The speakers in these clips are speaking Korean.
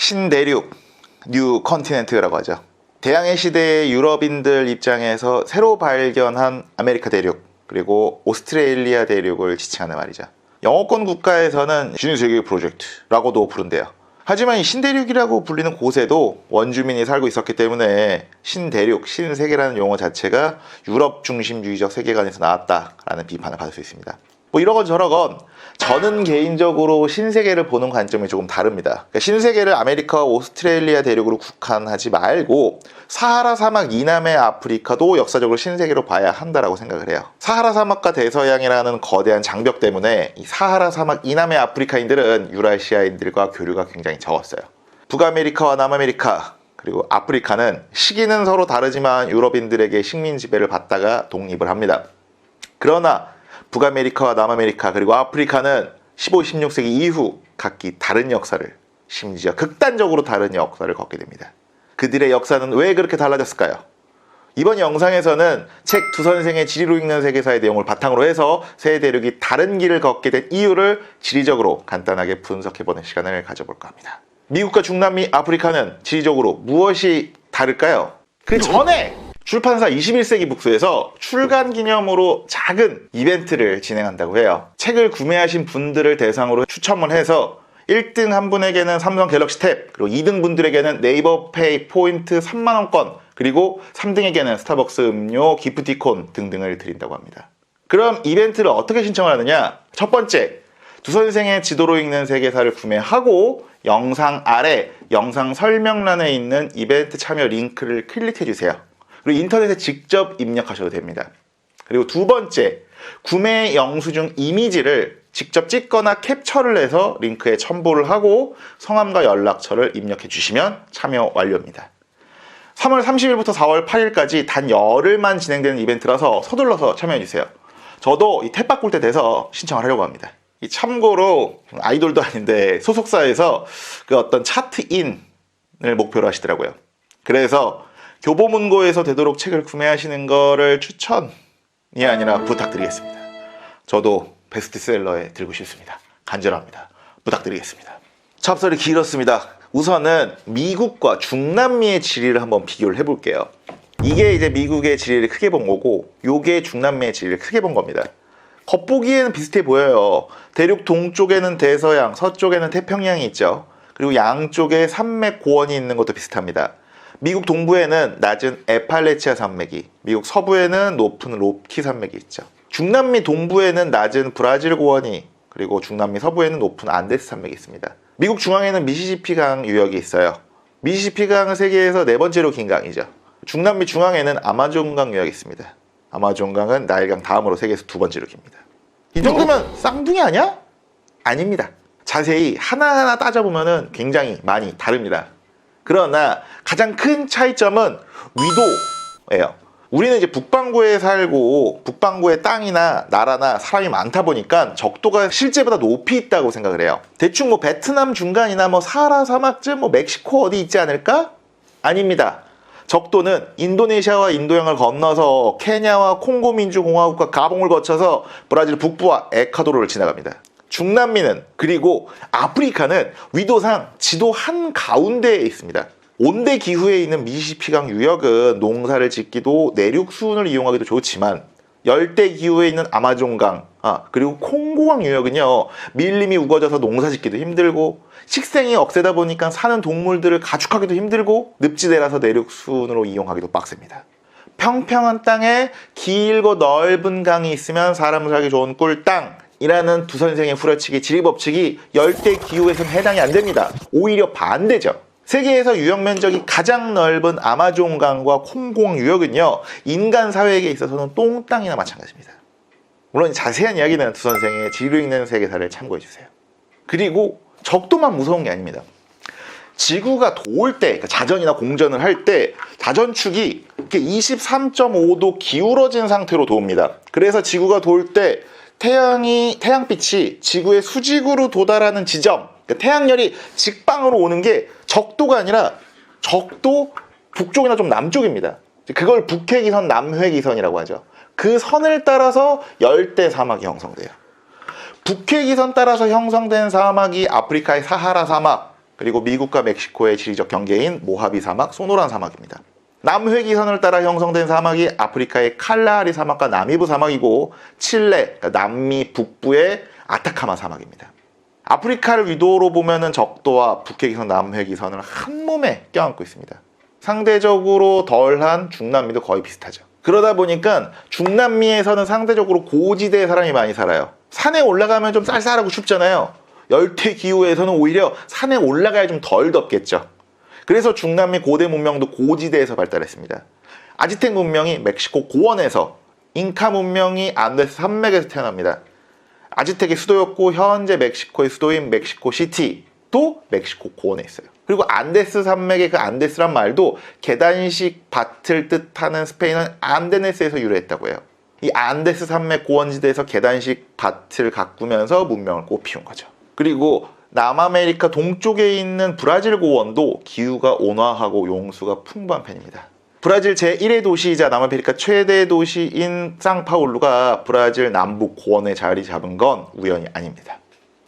신대륙, 뉴 컨티넨트라고 하죠. 대항해 시대의 유럽인들 입장에서 새로 발견한 아메리카 대륙, 그리고 오스트레일리아 대륙을 지칭하는 말이죠. 영어권 국가에서는 신세계 프로젝트라고도 부른대요. 하지만 이 신대륙이라고 불리는 곳에도 원주민이 살고 있었기 때문에 신대륙, 신세계라는 용어 자체가 유럽 중심주의적 세계관에서 나왔다라는 비판을 받을 수 있습니다. 뭐 이러건 저러건 저는 개인적으로 신세계를 보는 관점이 조금 다릅니다. 그러니까 신세계를 아메리카와 오스트레일리아 대륙으로 국한하지 말고 사하라 사막 이남의 아프리카도 역사적으로 신세계로 봐야 한다라고 생각을 해요. 사하라 사막과 대서양이라는 거대한 장벽 때문에 이 사하라 사막 이남의 아프리카인들은 유라시아인들과 교류가 굉장히 적었어요. 북아메리카와 남아메리카, 그리고 아프리카는 시기는 서로 다르지만 유럽인들에게 식민 지배를 받다가 독립을 합니다. 그러나 북아메리카와 남아메리카 그리고 아프리카는 15, 16세기 이후 각기 다른 역사를, 심지어 극단적으로 다른 역사를 걷게 됩니다. 그들의 역사는 왜 그렇게 달라졌을까요? 이번 영상에서는 책 두 선생의 지리로 읽는 세계사의 내용을 바탕으로 해서 세 대륙이 다른 길을 걷게 된 이유를 지리적으로 간단하게 분석해보는 시간을 가져볼까 합니다. 미국과 중남미 아프리카는 지리적으로 무엇이 다를까요? 그 전에 출판사 21세기 북스에서 출간 기념으로 작은 이벤트를 진행한다고 해요. 책을 구매하신 분들을 대상으로 추첨을 해서 1등 한 분에게는 삼성 갤럭시 탭, 그리고 2등 분들에게는 네이버 페이 포인트 3만원권, 그리고 3등에게는 스타벅스 음료, 기프티콘 등등을 드린다고 합니다. 그럼 이벤트를 어떻게 신청을 하느냐? 첫 번째, 두 선생의 지도로 읽는 세계사를 구매하고 영상 아래 영상 설명란에 있는 이벤트 참여 링크를 클릭해주세요. 그리고 인터넷에 직접 입력하셔도 됩니다. 그리고 두 번째, 구매 영수증 이미지를 직접 찍거나 캡처를 해서 링크에 첨부를 하고 성함과 연락처를 입력해 주시면 참여 완료입니다. 3월 30일부터 4월 8일까지 단 열흘만 진행되는 이벤트라서 서둘러서 참여해 주세요. 저도 이 탭 바꿀 때 돼서 신청을 하려고 합니다. 참고로 아이돌도 아닌데 소속사에서 그 어떤 차트인을 목표로 하시더라고요. 그래서 교보문고에서 되도록 책을 구매하시는 거를 추천이 아니라 부탁드리겠습니다. 저도 베스트셀러에 들고 싶습니다. 간절합니다. 부탁드리겠습니다. 찹설이 길었습니다. 우선은 미국과 중남미의 지리를 한번 비교를 해볼게요. 이게 이제 미국의 지리를 크게 본 거고, 요게 중남미의 지리를 크게 본 겁니다. 겉보기에는 비슷해 보여요. 대륙 동쪽에는 대서양, 서쪽에는 태평양이 있죠. 그리고 양쪽에 산맥 고원이 있는 것도 비슷합니다. 미국 동부에는 낮은 에팔레치아 산맥이, 미국 서부에는 높은 로키 산맥이 있죠. 중남미 동부에는 낮은 브라질 고원이, 그리고 중남미 서부에는 높은 안데스 산맥이 있습니다. 미국 중앙에는 미시시피 강 유역이 있어요. 미시시피 강은 세계에서 네 번째로 긴 강이죠. 중남미 중앙에는 아마존 강 유역이 있습니다. 아마존 강은 나일강 다음으로 세계에서 두 번째로 깁니다. 이 정도면 쌍둥이 아니야? 아닙니다. 자세히 하나하나 따져보면 굉장히 많이 다릅니다. 그러나 가장 큰 차이점은 위도예요. 우리는 이제 북반구에 살고 북반구의 땅이나 나라나 사람이 많다 보니까 적도가 실제보다 높이 있다고 생각을 해요. 대충 뭐 베트남 중간이나 뭐 사하라 사막쯤 뭐 멕시코 어디 있지 않을까? 아닙니다. 적도는 인도네시아와 인도양을 건너서 케냐와 콩고 민주공화국과 가봉을 거쳐서 브라질 북부와 에콰도르를 지나갑니다. 중남미는, 그리고 아프리카는 위도상 지도 한가운데에 있습니다. 온대 기후에 있는 미시시피강 유역은 농사를 짓기도 내륙 수온을 이용하기도 좋지만, 열대 기후에 있는 아마존강, 그리고 콩고강 유역은요, 밀림이 우거져서 농사 짓기도 힘들고 식생이 억세다 보니까 사는 동물들을 가축하기도 힘들고 늪지대라서 내륙 수온으로 이용하기도 빡셉니다. 평평한 땅에 길고 넓은 강이 있으면 사람 살기 좋은 꿀땅 이라는 두 선생의 후려치기 지리법칙이 열대 기후에선 해당이 안 됩니다. 오히려 반대죠. 세계에서 유역 면적이 가장 넓은 아마존강과 콩고강 유역은요, 인간 사회에 있어서는 똥땅이나 마찬가지입니다. 물론 자세한 이야기는 두 선생의 지리로 읽는 세계사를 참고해주세요. 그리고 적도만 무서운 게 아닙니다. 지구가 도울 때, 그러니까 자전이나 공전을 할 때 자전축이 23.5도 기울어진 상태로 도웁니다. 그래서 지구가 도울 때 태양빛이 지구의 수직으로 도달하는 지점, 그러니까 태양열이 직방으로 오는 게 적도가 아니라 적도 북쪽이나 좀 남쪽입니다. 그걸 북회기선, 남회기선이라고 하죠. 그 선을 따라서 열대 사막이 형성돼요. 북회기선 따라서 형성된 사막이 아프리카의 사하라 사막, 그리고 미국과 멕시코의 지리적 경계인 모하비 사막, 소노란 사막입니다. 남회기선을 따라 형성된 사막이 아프리카의 칼라하리 사막과 나미부 사막이고 칠레, 그러니까 남미 북부의 아타카마 사막입니다. 아프리카를 위도로 보면은 적도와 북회기선, 남회기선을 한 몸에 껴안고 있습니다. 상대적으로 덜한 중남미도 거의 비슷하죠. 그러다 보니까 중남미에서는 상대적으로 고지대에 사람이 많이 살아요. 산에 올라가면 좀 쌀쌀하고 춥잖아요. 열대 기후에서는 오히려 산에 올라가야 좀 덜 덥겠죠. 그래서 중남미 고대 문명도 고지대에서 발달했습니다. 아즈텍 문명이 멕시코 고원에서, 잉카 문명이 안데스 산맥에서 태어납니다. 아즈텍의 수도였고 현재 멕시코의 수도인 멕시코시티도 멕시코 고원에 있어요. 그리고 안데스 산맥의 그 안데스란 말도 계단식 밭을 뜻하는 스페인은 안데네스에서 유래했다고 해요. 이 안데스 산맥 고원지대에서 계단식 밭을 가꾸면서 문명을 꽃피운 거죠. 그리고 남아메리카 동쪽에 있는 브라질 고원도 기후가 온화하고 용수가 풍부한 편입니다. 브라질 제1의 도시이자 남아메리카 최대 도시인 상파울루가 브라질 남북 고원에 자리 잡은 건 우연이 아닙니다.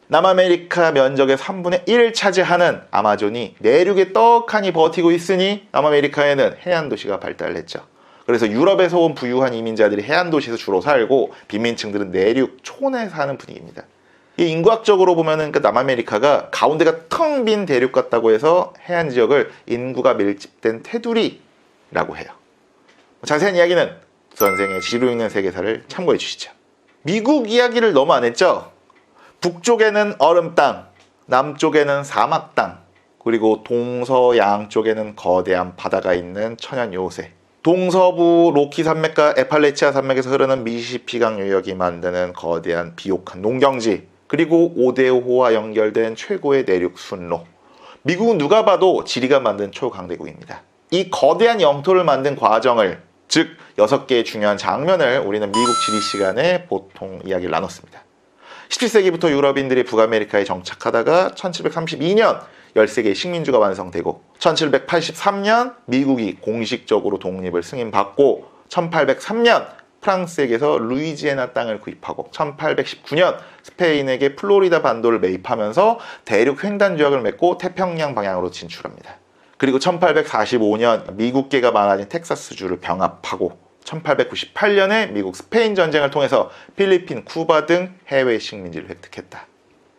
남아메리카 면적의 3분의 1을 차지하는 아마존이 내륙에 떡하니 버티고 있으니 남아메리카에는 해안 도시가 발달했죠. 그래서 유럽에서 온 부유한 이민자들이 해안 도시에서 주로 살고 빈민층들은 내륙 촌에 사는 분위기입니다. 이 인구학적으로 보면은 남아메리카가 가운데가 텅 빈 대륙 같다고 해서 해안 지역을 인구가 밀집된 테두리라고 해요. 자세한 이야기는 선생의 지루 읽는 세계사를 참고해 주시죠. 미국 이야기를 너무 안 했죠? 북쪽에는 얼음 땅, 남쪽에는 사막 땅, 그리고 동서양 쪽에는 거대한 바다가 있는 천연 요새. 동서부 로키 산맥과 에팔레치아 산맥에서 흐르는 미시시피강 유역이 만드는 거대한 비옥한 농경지, 그리고 오데오호와 연결된 최고의 내륙 순로. 미국은 누가 봐도 지리가 만든 초강대국입니다. 이 거대한 영토를 만든 과정을, 즉 6개의 중요한 장면을 우리는 미국 지리 시간에 보통 이야기를 나눴습니다. 17세기부터 유럽인들이 북아메리카에 정착하다가 1732년 13개의 식민주가 완성되고 1783년 미국이 공식적으로 독립을 승인받고 1803년 프랑스에게서 루이지애나 땅을 구입하고 1819년 스페인에게 플로리다 반도를 매입하면서 대륙 횡단 조약을 맺고 태평양 방향으로 진출합니다. 그리고 1845년 미국계가 많아진 텍사스주를 병합하고 1898년에 미국 스페인 전쟁을 통해서 필리핀, 쿠바 등 해외 식민지를 획득했다.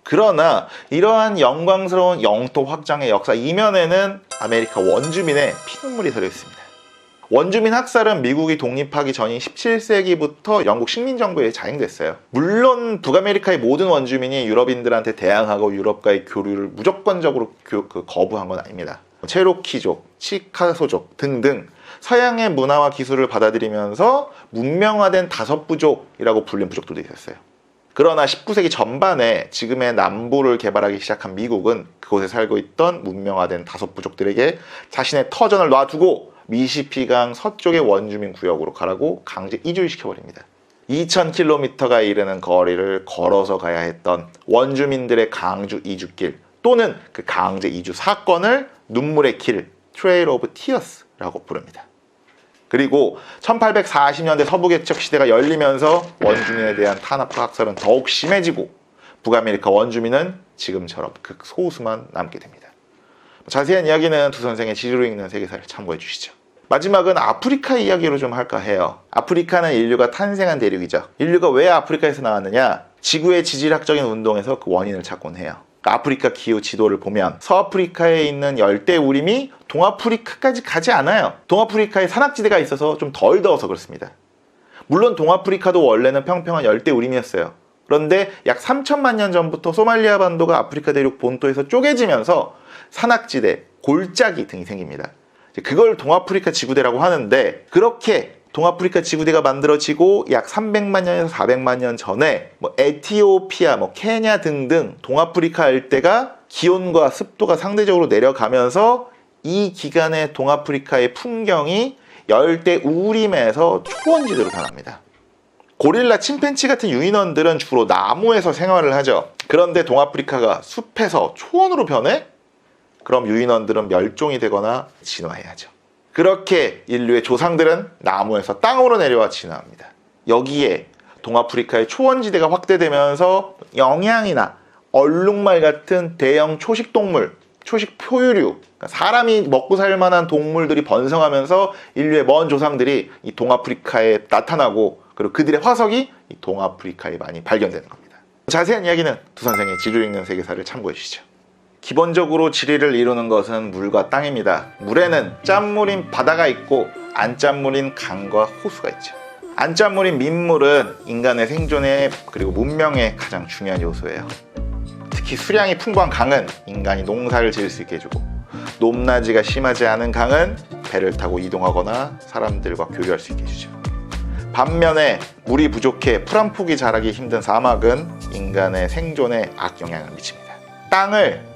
그러나 이러한 영광스러운 영토 확장의 역사 이면에는 아메리카 원주민의 피눈물이 서려 있습니다. 원주민 학살은 미국이 독립하기 전인 17세기부터 영국 식민정부에 자행됐어요. 물론 북아메리카의 모든 원주민이 유럽인들한테 대항하고 유럽과의 교류를 무조건적으로 거부한 건 아닙니다. 체로키족, 치카소족 등등 서양의 문화와 기술을 받아들이면서 문명화된 다섯 부족이라고 불린 부족들도 있었어요. 그러나 19세기 전반에 지금의 남부를 개발하기 시작한 미국은 그곳에 살고 있던 문명화된 다섯 부족들에게 자신의 터전을 놔두고 미시시피강 서쪽의 원주민 구역으로 가라고 강제 이주시켜버립니다. 2000km가 이르는 거리를 걸어서 가야 했던 원주민들의 강주 이주길 또는 그 강제 이주 사건을 눈물의 길, Trail of Tears라고 부릅니다. 그리고 1840년대 서부개척 시대가 열리면서 원주민에 대한 탄압과 학살은 더욱 심해지고 북아메리카 원주민은 지금처럼 극소수만 남게 됩니다. 자세한 이야기는 두 선생의 지리로 읽는 세계사를 참고해 주시죠. 마지막은 아프리카 이야기로 좀 할까 해요. 아프리카는 인류가 탄생한 대륙이죠. 인류가 왜 아프리카에서 나왔느냐? 지구의 지질학적인 운동에서 그 원인을 찾곤 해요. 아프리카 기후 지도를 보면 서아프리카에 있는 열대우림이 동아프리카까지 가지 않아요. 동아프리카에 산악지대가 있어서 좀 덜 더워서 그렇습니다. 물론 동아프리카도 원래는 평평한 열대우림이었어요. 그런데 약 3천만 년 전부터 소말리아 반도가 아프리카 대륙 본토에서 쪼개지면서 산악지대, 골짜기 등이 생깁니다. 그걸 동아프리카 지구대라고 하는데 그렇게 동아프리카 지구대가 만들어지고 약 300만 년에서 400만 년 전에 에티오피아, 케냐 등등 동아프리카 일대가 기온과 습도가 상대적으로 내려가면서 이 기간에 동아프리카의 풍경이 열대 우림에서 초원지대로 변합니다. 고릴라, 침팬치 같은 유인원들은 주로 나무에서 생활을 하죠. 그런데 동아프리카가 숲에서 초원으로 변해? 그럼 유인원들은 멸종이 되거나 진화해야죠. 그렇게 인류의 조상들은 나무에서 땅으로 내려와 진화합니다. 여기에 동아프리카의 초원지대가 확대되면서 영양이나 얼룩말 같은 대형 초식동물, 초식 포유류, 그러니까 사람이 먹고 살 만한 동물들이 번성하면서 인류의 먼 조상들이 이 동아프리카에 나타나고, 그리고 그들의 화석이 이 동아프리카에 많이 발견되는 겁니다. 자세한 이야기는 두 선생의 지도 읽는 세계사를 참고해 주시죠. 기본적으로 지리를 이루는 것은 물과 땅입니다. 물에는 짠물인 바다가 있고 안짠물인 강과 호수가 있죠. 안짠물인 민물은 인간의 생존에 그리고 문명에 가장 중요한 요소예요. 특히 수량이 풍부한 강은 인간이 농사를 지을 수 있게 해주고, 높낮이가 심하지 않은 강은 배를 타고 이동하거나 사람들과 교류할 수 있게 해주죠. 반면에 물이 부족해 풀 한 폭이 자라기 힘든 사막은 인간의 생존에 악영향을 미칩니다.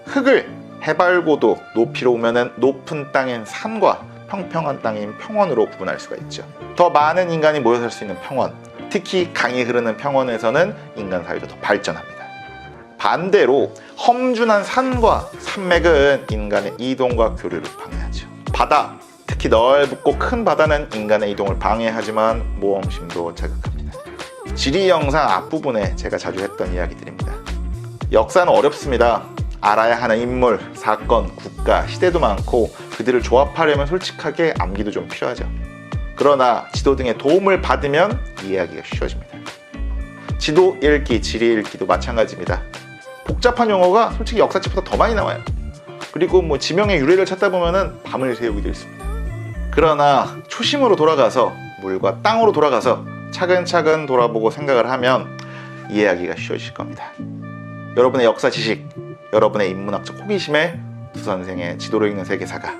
흙을 해발고도 높이로 오면은 높은 땅인 산과 평평한 땅인 평원으로 구분할 수가 있죠. 더 많은 인간이 모여 살 수 있는 평원, 특히 강이 흐르는 평원에서는 인간 사회도 더 발전합니다. 반대로 험준한 산과 산맥은 인간의 이동과 교류를 방해하죠. 바다, 특히 넓고 큰 바다는 인간의 이동을 방해하지만 모험심도 자극합니다. 지리 영상 앞부분에 제가 자주 했던 이야기들입니다. 역사는 어렵습니다. 알아야 하는 인물, 사건, 국가, 시대도 많고 그들을 조합하려면 솔직하게 암기도 좀 필요하죠. 그러나 지도 등의 도움을 받으면 이해하기가 쉬워집니다. 지도 읽기, 지리 읽기도 마찬가지입니다. 복잡한 용어가 솔직히 역사책보다 더 많이 나와요. 그리고 지명의 유래를 찾다 보면은 밤을 새우기도 있습니다. 그러나 초심으로 돌아가서, 물과 땅으로 돌아가서 차근차근 돌아보고 생각을 하면 이해하기가 쉬워질 겁니다. 여러분의 역사 지식, 여러분의 인문학적 호기심에 두 선생의 지도를 읽는 세계사가,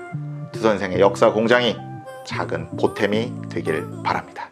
두 선생의 역사 공장이 작은 보탬이 되기를 바랍니다.